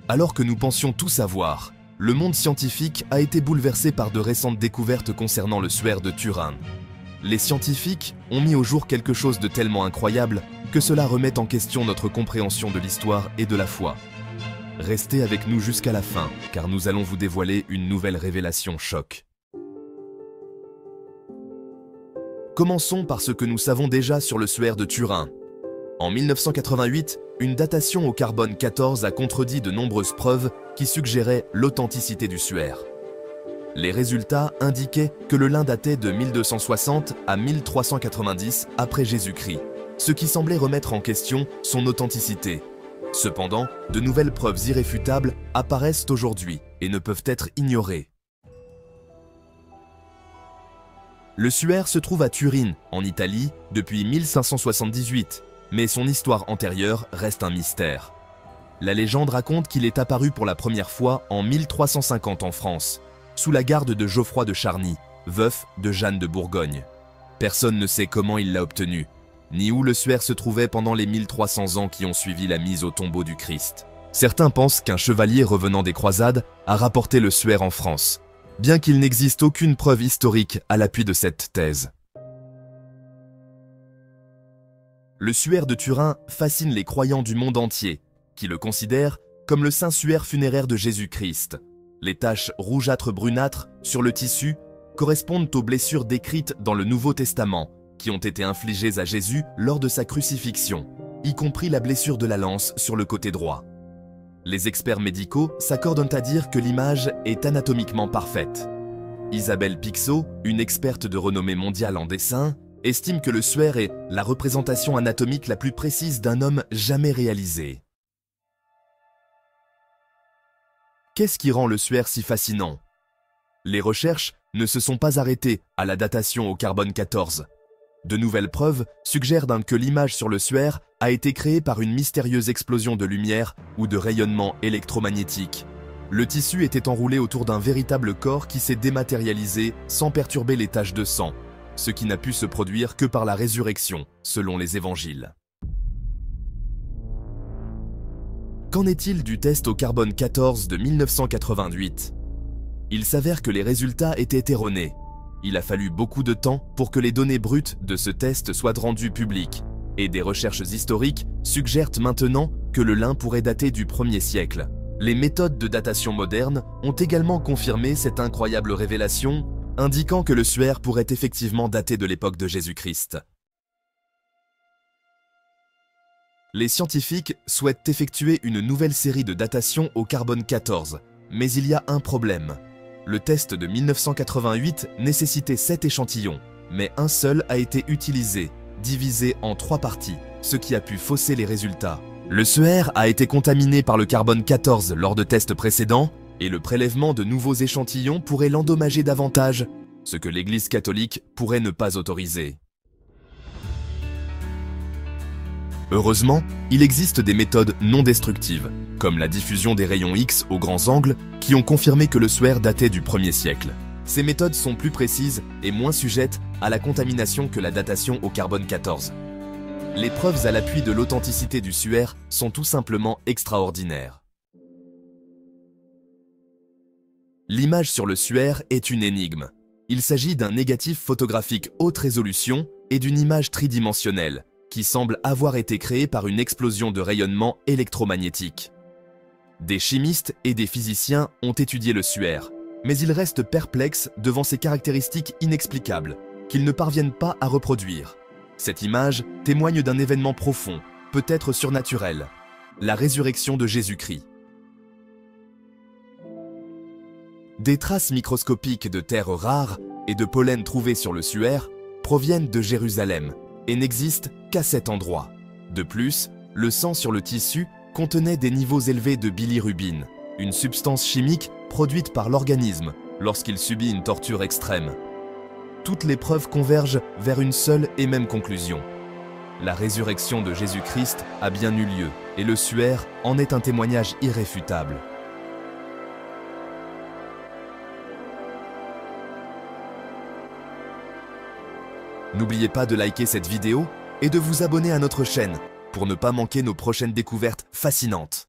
Alors que nous pensions tout savoir, le monde scientifique a été bouleversé par de récentes découvertes concernant le suaire de Turin. Les scientifiques ont mis au jour quelque chose de tellement incroyable que cela remet en question notre compréhension de l'histoire et de la foi. Restez avec nous jusqu'à la fin, car nous allons vous dévoiler une nouvelle révélation choc. Commençons par ce que nous savons déjà sur le suaire de Turin. En 1988, une datation au carbone 14 a contredit de nombreuses preuves qui suggéraient l'authenticité du suaire. Les résultats indiquaient que le lin datait de 1260 à 1390 après Jésus-Christ, ce qui semblait remettre en question son authenticité. Cependant, de nouvelles preuves irréfutables apparaissent aujourd'hui et ne peuvent être ignorées. Le suaire se trouve à Turin, en Italie, depuis 1578, mais son histoire antérieure reste un mystère. La légende raconte qu'il est apparu pour la première fois en 1350 en France, sous la garde de Geoffroy de Charny, veuf de Jeanne de Bourgogne. Personne ne sait comment il l'a obtenu, ni où le suaire se trouvait pendant les 1300 ans qui ont suivi la mise au tombeau du Christ. Certains pensent qu'un chevalier revenant des croisades a rapporté le suaire en France, bien qu'il n'existe aucune preuve historique à l'appui de cette thèse. Le suaire de Turin fascine les croyants du monde entier, qui le considèrent comme le saint suaire funéraire de Jésus-Christ. Les taches rougeâtres-brunâtres sur le tissu correspondent aux blessures décrites dans le Nouveau Testament, qui ont été infligées à Jésus lors de sa crucifixion, y compris la blessure de la lance sur le côté droit. Les experts médicaux s'accordent à dire que l'image est anatomiquement parfaite. Isabelle Pixot, une experte de renommée mondiale en dessin, estime que le suaire est la représentation anatomique la plus précise d'un homme jamais réalisée. Qu'est-ce qui rend le suaire si fascinant? Les recherches ne se sont pas arrêtées à la datation au carbone 14. De nouvelles preuves suggèrent que l'image sur le suaire a été créée par une mystérieuse explosion de lumière ou de rayonnement électromagnétique. Le tissu était enroulé autour d'un véritable corps qui s'est dématérialisé sans perturber les taches de sang, ce qui n'a pu se produire que par la résurrection, selon les évangiles. Qu'en est-il du test au carbone 14 de 1988? Il s'avère que les résultats étaient erronés. Il a fallu beaucoup de temps pour que les données brutes de ce test soient rendues publiques, et des recherches historiques suggèrent maintenant que le lin pourrait dater du 1er siècle. Les méthodes de datation modernes ont également confirmé cette incroyable révélation, indiquant que le suaire pourrait effectivement dater de l'époque de Jésus-Christ. Les scientifiques souhaitent effectuer une nouvelle série de datations au carbone 14, mais il y a un problème. Le test de 1988 nécessitait 7 échantillons, mais un seul a été utilisé, divisé en 3 parties, ce qui a pu fausser les résultats. Le suaire a été contaminé par le carbone 14 lors de tests précédents, et le prélèvement de nouveaux échantillons pourrait l'endommager davantage, ce que l'Église catholique pourrait ne pas autoriser. Heureusement, il existe des méthodes non destructives, comme la diffusion des rayons X aux grands angles, qui ont confirmé que le suaire datait du 1er siècle. Ces méthodes sont plus précises et moins sujettes à la contamination que la datation au carbone 14. Les preuves à l'appui de l'authenticité du suaire sont tout simplement extraordinaires. L'image sur le suaire est une énigme. Il s'agit d'un négatif photographique haute résolution et d'une image tridimensionnelle, qui semble avoir été créée par une explosion de rayonnement électromagnétique. Des chimistes et des physiciens ont étudié le suaire, mais ils restent perplexes devant ces caractéristiques inexplicables, qu'ils ne parviennent pas à reproduire. Cette image témoigne d'un événement profond, peut-être surnaturel, la résurrection de Jésus-Christ. Des traces microscopiques de terres rares et de pollen trouvés sur le suaire proviennent de Jérusalem et n'existent qu'à cet endroit. De plus, le sang sur le tissu contenait des niveaux élevés de bilirubine, une substance chimique produite par l'organisme lorsqu'il subit une torture extrême. Toutes les preuves convergent vers une seule et même conclusion. La résurrection de Jésus-Christ a bien eu lieu et le suaire en est un témoignage irréfutable. N'oubliez pas de liker cette vidéo et de vous abonner à notre chaîne pour ne pas manquer nos prochaines découvertes fascinantes.